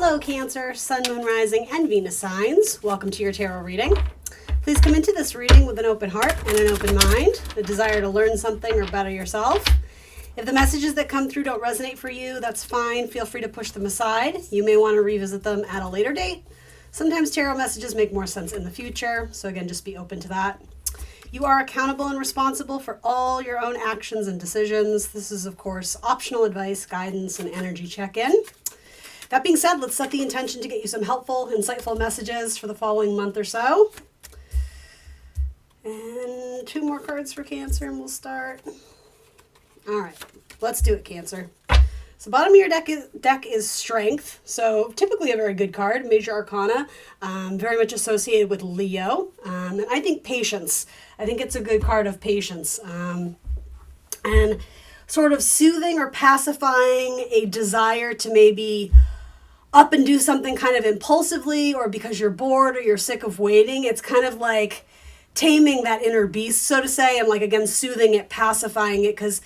Hello Cancer, Sun, Moon, Rising, and Venus signs. Welcome to your tarot reading. Please come into this reading with an open heart and an open mind, the desire to learn something or better yourself. If the messages that come through don't resonate for you, that's fine. Feel free to push them aside. You may want to revisit them at a later date. Sometimes tarot messages make more sense in the future, so again, just be open to that. You are accountable and responsible for all your own actions and decisions. This is, of course, optional advice, guidance, and energy check-in. That being said, let's set the intention to get you some helpful, insightful messages for the following month or so. And 2 more cards for Cancer and we'll start. All right, let's do it, Cancer. So bottom of your deck is Strength. So typically a very good card, Major Arcana, very much associated with Leo. And I think Patience. I think it's a good card of patience. And sort of soothing or pacifying a desire to maybe up and do something kind of impulsively, or because you're bored or you're sick of waiting. It's kind of like taming that inner beast, so to say, and like, again, soothing it, pacifying it, because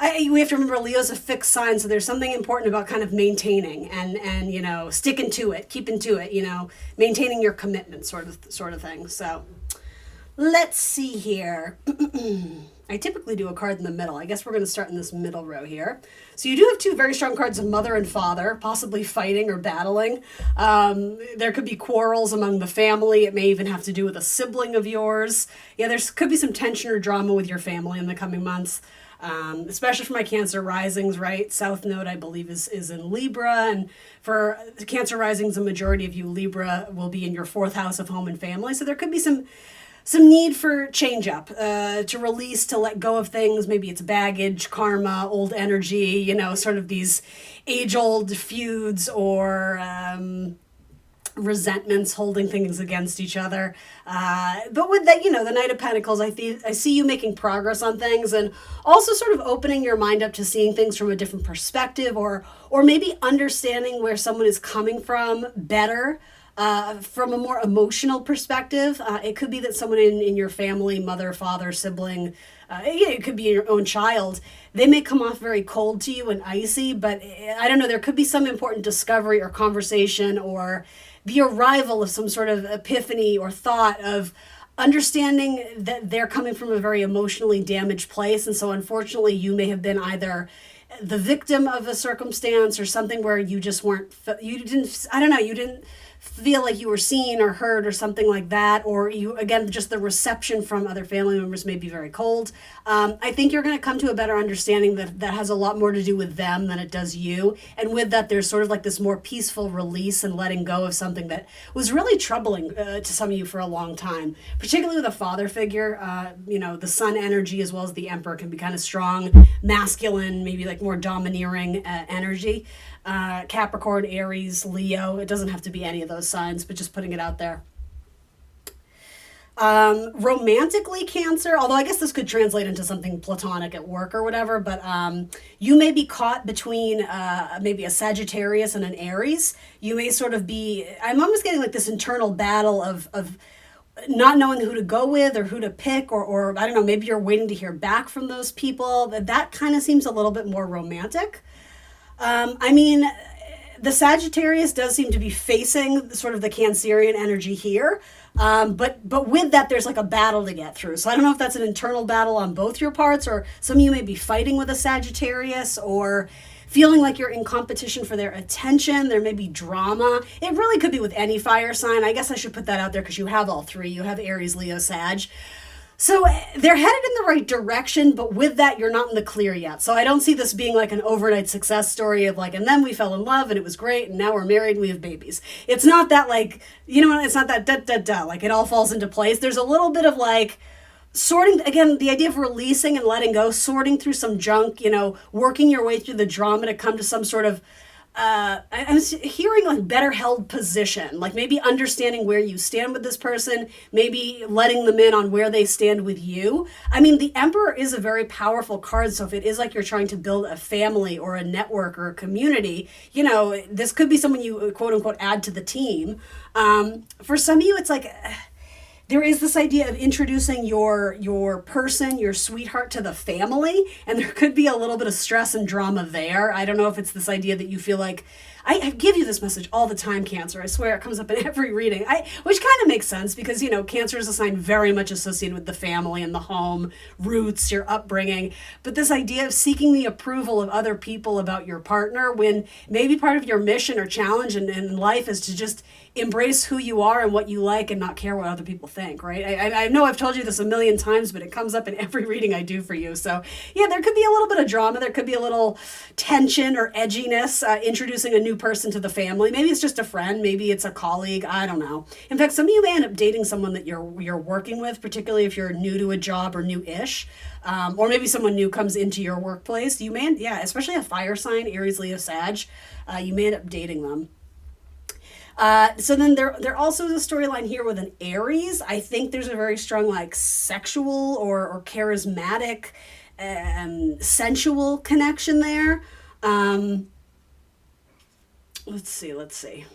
we have to remember Leo's a fixed sign, so there's something important about kind of maintaining and you know, sticking to it, keeping to it, you know, maintaining your commitment sort of thing. So let's see here. I typically do a card in the middle. I guess we're going to start in this middle row here. So you do have 2 very strong cards of Mother and Father, possibly fighting or battling. There could be quarrels among the family. It may even have to do with a sibling of yours. Yeah, there could be some tension or drama with your family in the coming months, especially for my Cancer risings, right? South Node, I believe, is in Libra. And for Cancer risings, a majority of you Libra will be in your 4th house of home and family. So there could be some need for change up, to release, to let go of things. Maybe it's baggage, karma, old energy, you know, sort of these age-old feuds or resentments, holding things against each other. But with that, you know, the Knight of Pentacles, I see you making progress on things, and also sort of opening your mind up to seeing things from a different perspective, or maybe understanding where someone is coming from better. From a more emotional perspective, it could be that someone in your family, mother, father, sibling, it could be your own child, they may come off very cold to you and icy, but I don't know, there could be some important discovery or conversation or the arrival of some sort of epiphany or thought of understanding that they're coming from a very emotionally damaged place. And so unfortunately, you may have been either the victim of a circumstance or something where you just you didn't feel like you were seen or heard or something like that, or you, again, just the reception from other family members may be very cold. I think you're going to come to a better understanding that has a lot more to do with them than it does you. And with that, there's sort of like this more peaceful release and letting go of something that was really troubling to some of you for a long time, particularly with a father figure. You know, the Sun energy as well as the Emperor can be kind of strong, masculine, maybe like more domineering energy. Capricorn, Aries, Leo. It doesn't have to be any of those signs, but just putting it out there. Romantically, Cancer, although I guess this could translate into something platonic at work or whatever, but you may be caught between maybe a Sagittarius and an Aries. You may sort of be, I'm almost getting like this internal battle of not knowing who to go with or who to pick, or I don't know, maybe you're waiting to hear back from those people. That kind of seems a little bit more romantic. I mean, the Sagittarius does seem to be facing sort of the Cancerian energy here. But with that, there's like a battle to get through. So I don't know if that's an internal battle on both your parts, or some of you may be fighting with a Sagittarius or feeling like you're in competition for their attention. There may be drama. It really could be with any fire sign. I guess I should put that out there because you have all 3. You have Aries, Leo, Sag. So they're headed in the right direction, but with that, you're not in the clear yet. So I don't see this being like an overnight success story of like, and then we fell in love and it was great and now we're married and we have babies. It's not that, like, you know, it's not that like it all falls into place. There's a little bit of like sorting, again, the idea of releasing and letting go, sorting through some junk, you know, working your way through the drama to come to some sort of I'm hearing like better held position, like maybe understanding where you stand with this person, maybe letting them in on where they stand with you. I mean, the Emperor is a very powerful card. So if it is like you're trying to build a family or a network or a community, you know, this could be someone you quote unquote add to the team. For some of you, it's like there is this idea of introducing your person, your sweetheart to the family, and there could be a little bit of stress and drama there. I don't know if it's this idea that you feel like, I give you this message all the time, Cancer. I swear it comes up in every reading. Which kind of makes sense because, Cancer is a sign very much associated with the family and the home, roots, your upbringing. But this idea of seeking the approval of other people about your partner when maybe part of your mission or challenge in life is to just embrace who you are and what you like and not care what other people think, right? I know I've told you this a million times, but it comes up in every reading I do for you. So yeah, there could be a little bit of drama. There could be a little tension or edginess introducing a new person to the family. Maybe it's just a friend. Maybe it's a colleague. I don't know. In fact, some of you may end up dating someone that you're working with, particularly if you're new to a job or new-ish. Or maybe someone new comes into your workplace. You may, especially a fire sign, Aries, Leo, Sag, you may end up dating them. So then there also is a storyline here with an Aries. I think there's a very strong sexual or charismatic, sensual connection there. Let's see.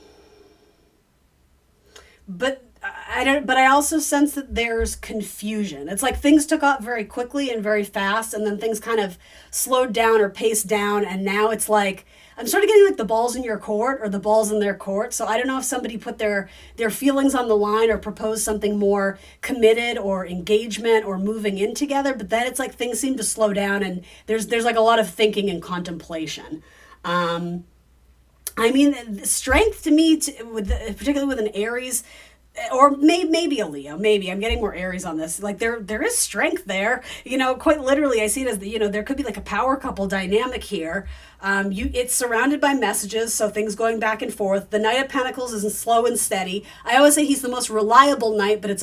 But I also sense that there's confusion. It's like things took off very quickly and very fast, and then things kind of slowed down or paced down, and now it's like I'm sort of getting the balls in your court or the balls in their court. So I don't know if somebody put their feelings on the line or proposed something more committed or engagement or moving in together, but then it's like things seem to slow down and there's a lot of thinking and contemplation. Strength to me, particularly with an Aries, or maybe a Leo, maybe I'm getting more Aries on this. There is strength there, quite literally. I see it as there could be a power couple dynamic here. It's surrounded by messages, so things going back and forth. The Knight of Pentacles is slow and steady. I always say he's the most reliable knight, but he's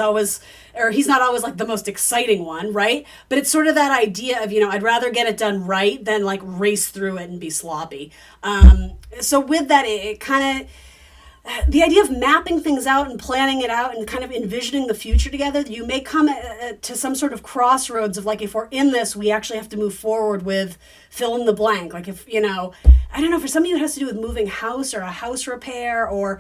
not always the most exciting one, right? But it's sort of that idea of, I'd rather get it done right than race through it and be sloppy. So with that, it kind of, the idea of mapping things out and planning it out and kind of envisioning the future together, you may come to some sort of crossroads of if we're in this, we actually have to move forward with fill in the blank. If, I don't know, for some of you it has to do with moving house or a house repair, or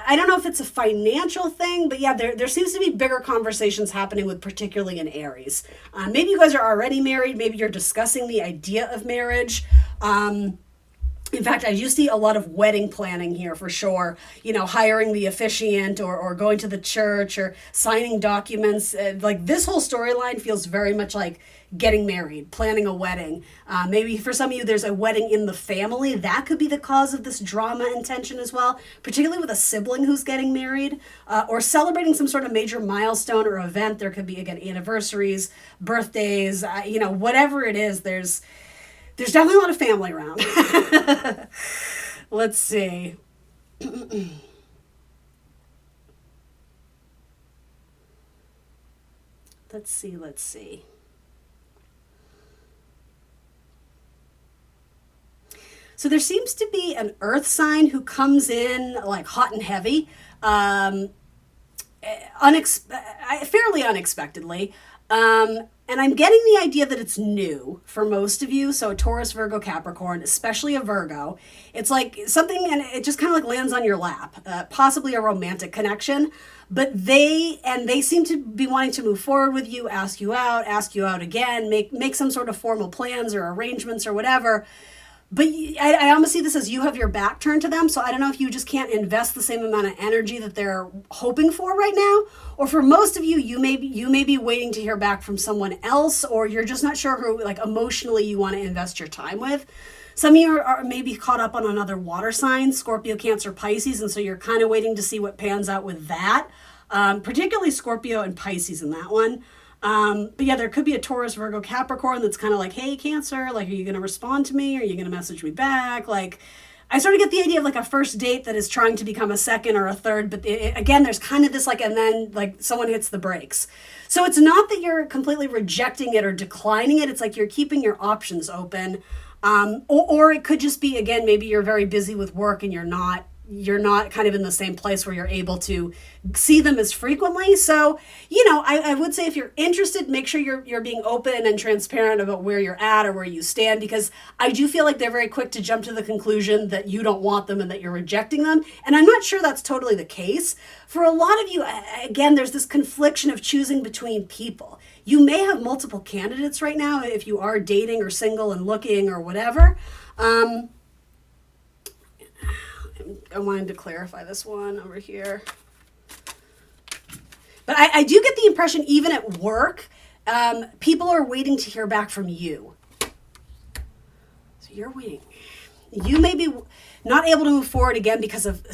I don't know if it's a financial thing, but yeah, there seems to be bigger conversations happening with particularly an Aries. Maybe you guys are already married. Maybe you're discussing the idea of marriage. In fact, I do see a lot of wedding planning here for sure. Hiring the officiant or going to the church or signing documents. This whole storyline feels very much like getting married, planning a wedding. Maybe for some of you, there's a wedding in the family. That could be the cause of this drama and tension as well, particularly with a sibling who's getting married or celebrating some sort of major milestone or event. There could be, again, anniversaries, birthdays, whatever it is, there's definitely a lot of family around. Let's see. Let's see. So there seems to be an earth sign who comes in hot and heavy, fairly unexpectedly. And I'm getting the idea that it's new for most of you. So Taurus, Virgo, Capricorn, especially a Virgo. It's something, and it just kind of lands on your lap, possibly a romantic connection. But they seem to be wanting to move forward with you, ask you out again, make some sort of formal plans or arrangements or whatever. But I almost see this as you have your back turned to them. So I don't know if you just can't invest the same amount of energy that they're hoping for right now. Or for most of you, you may be waiting to hear back from someone else, or you're just not sure who emotionally you want to invest your time with. Some of you are maybe caught up on another water sign, Scorpio, Cancer, Pisces. And so you're kind of waiting to see what pans out with that. Particularly Scorpio and Pisces in that one. But yeah, there could be a Taurus, Virgo, Capricorn that's kind of hey, Cancer, are you going to respond to me? Are you going to message me back? I sort of get the idea of a first date that is trying to become a second or a third, but again, there's kind of this and then someone hits the brakes. So it's not that you're completely rejecting it or declining it. It's you're keeping your options open. Or it could just be, again, maybe you're very busy with work and you're not kind of in the same place where you're able to see them as frequently. So, I would say if you're interested, make sure you're being open and transparent about where you're at or where you stand, because I do feel they're very quick to jump to the conclusion that you don't want them and that you're rejecting them. And I'm not sure that's totally the case. For a lot of you, again, there's this confliction of choosing between people. You may have multiple candidates right now if you are dating or single and looking or whatever. wanted to clarify this one over here. But I do get the impression, even at work, people are waiting to hear back from you. So you're waiting. You may be not able to move forward again because of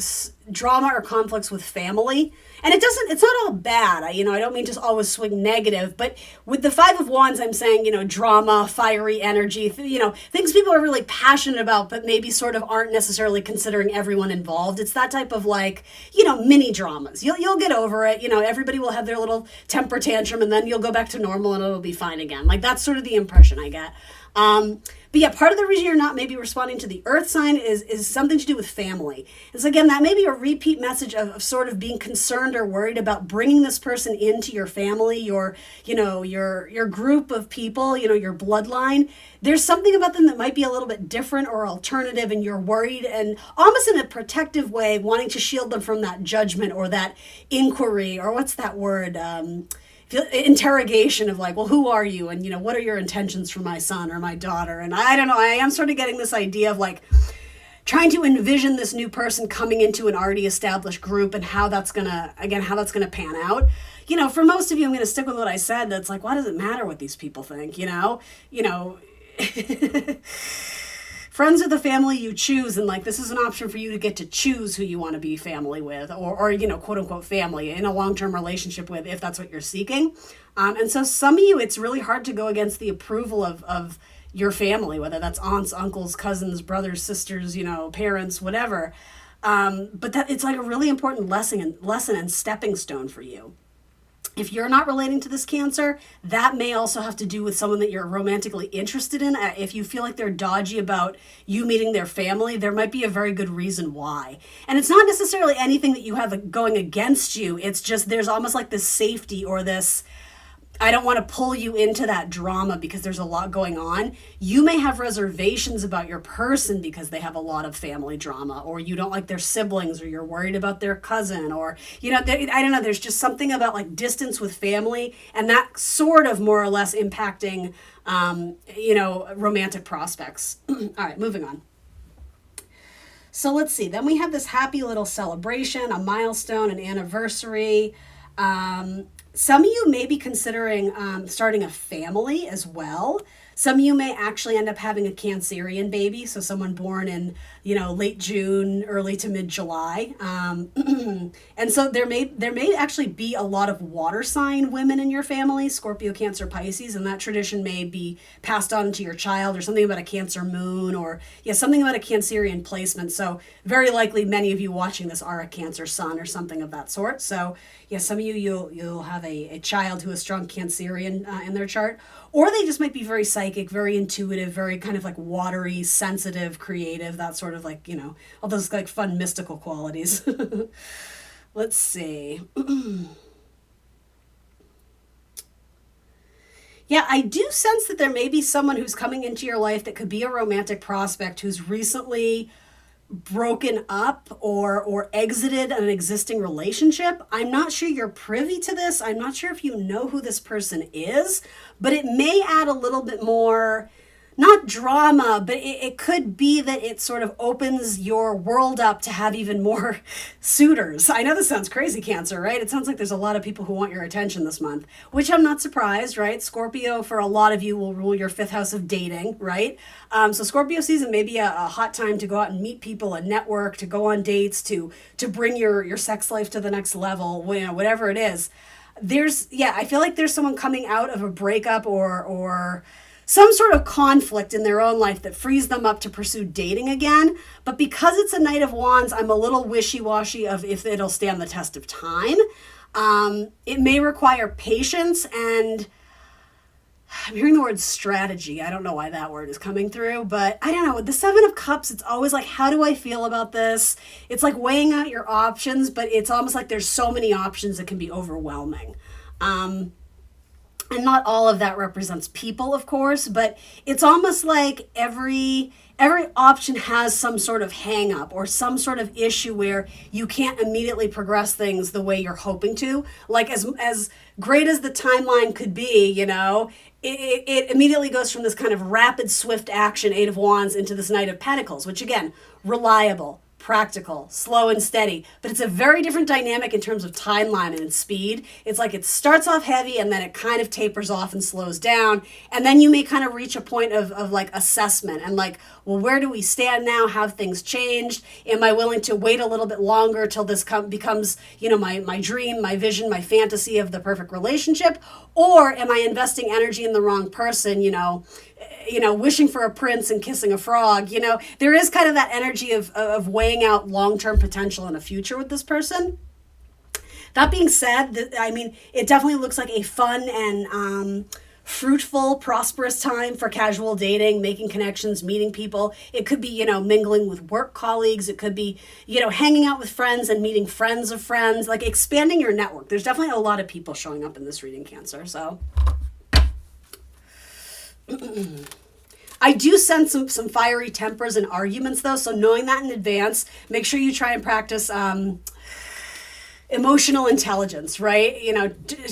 drama or conflicts with family. And it's not all bad. I don't mean to always swing negative, but with the Five of Wands, I'm saying, drama, fiery energy, things people are really passionate about, but maybe sort of aren't necessarily considering everyone involved. It's that type of mini dramas. You'll get over it. Everybody will have their little temper tantrum, and then you'll go back to normal and it'll be fine again. Like, that's sort of the impression I get. But yeah, part of the reason you're not maybe responding to the earth sign is something to do with family. And so again, that may be a repeat message of sort of being concerned or worried about bringing this person into your family, your group of people, your bloodline. There's something about them that might be a little bit different or alternative, and you're worried and almost in a protective way, wanting to shield them from that judgment or that inquiry, or what's that word? Interrogation of well, who are you? And, what are your intentions for my son or my daughter? And I don't know, I am sort of getting this idea of trying to envision this new person coming into an already established group and how that's going to pan out. For most of you, I'm going to stick with what I said. That's why does it matter what these people think? Friends are the family you choose, and this is an option for you to get to choose who you want to be family with, or quote unquote family in a long-term relationship with, if that's what you're seeking. And so some of you, it's really hard to go against the approval of your family, whether that's aunts, uncles, cousins, brothers, sisters, parents, whatever. But that it's a really important lesson and stepping stone for you. If you're not relating to this Cancer, that may also have to do with someone that you're romantically interested in. If you feel like they're dodgy about you meeting their family, there might be a very good reason why. And it's not necessarily anything that you have going against you. It's just there's almost this safety or this, I don't want to pull you into that drama because there's a lot going on. You may have reservations about your person because they have a lot of family drama, or you don't like their siblings, or you're worried about their cousin, or, I don't know, there's just something about distance with family, and that sort of more or less impacting, romantic prospects. All right, moving on. So let's see. Then we have this happy little celebration, a milestone, an anniversary. Some of you may be considering starting a family as well. Some of you may actually end up having a Cancerian baby, so someone born in, late June, early to mid-July. And so there may actually be a lot of water sign women in your family, Scorpio, Cancer, Pisces, and that tradition may be passed on to your child, or something about a Cancer moon, or something about a Cancerian placement. So very likely many of you watching this are a Cancer sun or something of that sort. So some of you'll have a child who is strong Cancerian in their chart, or they just might be very psychic, very intuitive, very kind of watery, sensitive, creative, that sort of all those fun mystical qualities. Let's see. Yeah, I do sense that there may be someone who's coming into your life that could be a romantic prospect who's recently broken up or exited an existing relationship. I'm not sure you're privy to this. I'm not sure if you know who this person is, but it may add a little bit more, not drama, but it could be that it sort of opens your world up to have even more suitors. I know this sounds crazy, Cancer, right? It sounds like there's a lot of people who want your attention this month, which I'm not surprised, right? Scorpio, for a lot of you, will rule your fifth house of dating, right? So Scorpio season may be a hot time to go out and meet people and network, to go on dates, to bring your sex life to the next level, whatever it is. I feel like there's someone coming out of a breakup or some sort of conflict in their own life that frees them up to pursue dating again. But because it's a Knight of Wands, I'm a little wishy-washy of if it'll stand the test of time. It may require patience, and I'm hearing the word strategy. I don't know why that word is coming through, but I don't know. With the Seven of Cups, it's always how do I feel about this? It's weighing out your options, but it's almost like there's so many options that can be overwhelming. And not all of that represents people, of course, but it's almost like every option has some sort of hang up or some sort of issue where you can't immediately progress things the way you're hoping to. As great as the timeline could be, it immediately goes from this kind of rapid, swift action, Eight of Wands, into this Knight of Pentacles, which again, reliable, practical, slow and steady, but it's a very different dynamic in terms of timeline and speed. It's like it starts off heavy and then it kind of tapers off and slows down. And then you may kind of reach a point of like assessment and like, well, where do we stand now? Have things changed? Am I willing to wait a little bit longer till this becomes, my dream, my vision, my fantasy of the perfect relationship? Or am I investing energy in the wrong person, wishing for a prince and kissing a frog? There is kind of that energy of weighing out long-term potential in a future with this person. That being said, it definitely looks like a fun and fruitful, prosperous time for casual dating, making connections, meeting people. It could be, mingling with work colleagues. It could be, hanging out with friends and meeting friends of friends, like expanding your network. There's definitely a lot of people showing up in this reading, Cancer. So I do sense some fiery tempers and arguments, though. So knowing that in advance, make sure you try and practice emotional intelligence, right?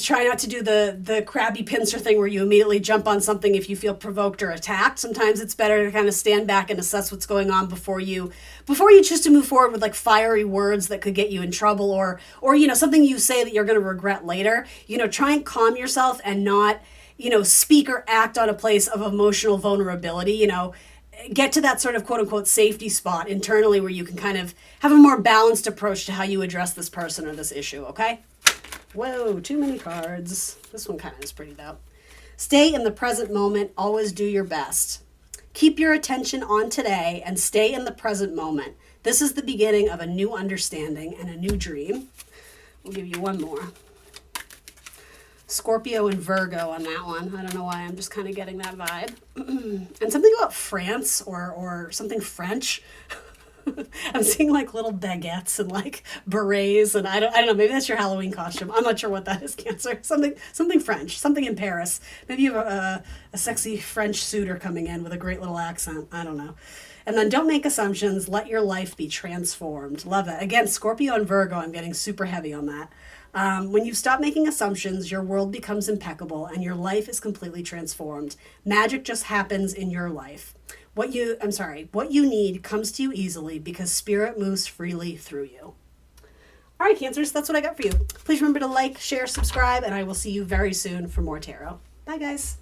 Try not to do the crabby pincer thing where you immediately jump on something if you feel provoked or attacked. Sometimes it's better to kind of stand back and assess what's going on before you choose to move forward with like fiery words that could get you in trouble or something you say that you're going to regret later. Try and calm yourself and not speak or act on a place of emotional vulnerability. Get to that sort of quote unquote safety spot internally where you can kind of have a more balanced approach to how you address this person or this issue, okay? Whoa, too many cards. This one kind of is pretty dope. Stay in the present moment. Always do your best. Keep your attention on today and stay in the present moment. This is the beginning of a new understanding and a new dream. We'll give you one more. Scorpio and Virgo on that one. I don't know why, I'm just kind of getting that vibe. And something about France or something French. I'm seeing like little baguettes and like berets, and I don't know, maybe that's your Halloween costume. I'm not sure what that is, Cancer. Something French, something in Paris. Maybe you have a sexy French suitor coming in with a great little accent. I don't know. And then don't make assumptions. Let your life be transformed. Love it. Again, Scorpio and Virgo, I'm getting super heavy on that. When you stop making assumptions, your world becomes impeccable and your life is completely transformed. Magic just happens in your life. What you need comes to you easily because spirit moves freely through you. All right, Cancers, that's what I got for you. Please remember to like, share, subscribe, and I will see you very soon for more tarot. Bye, guys.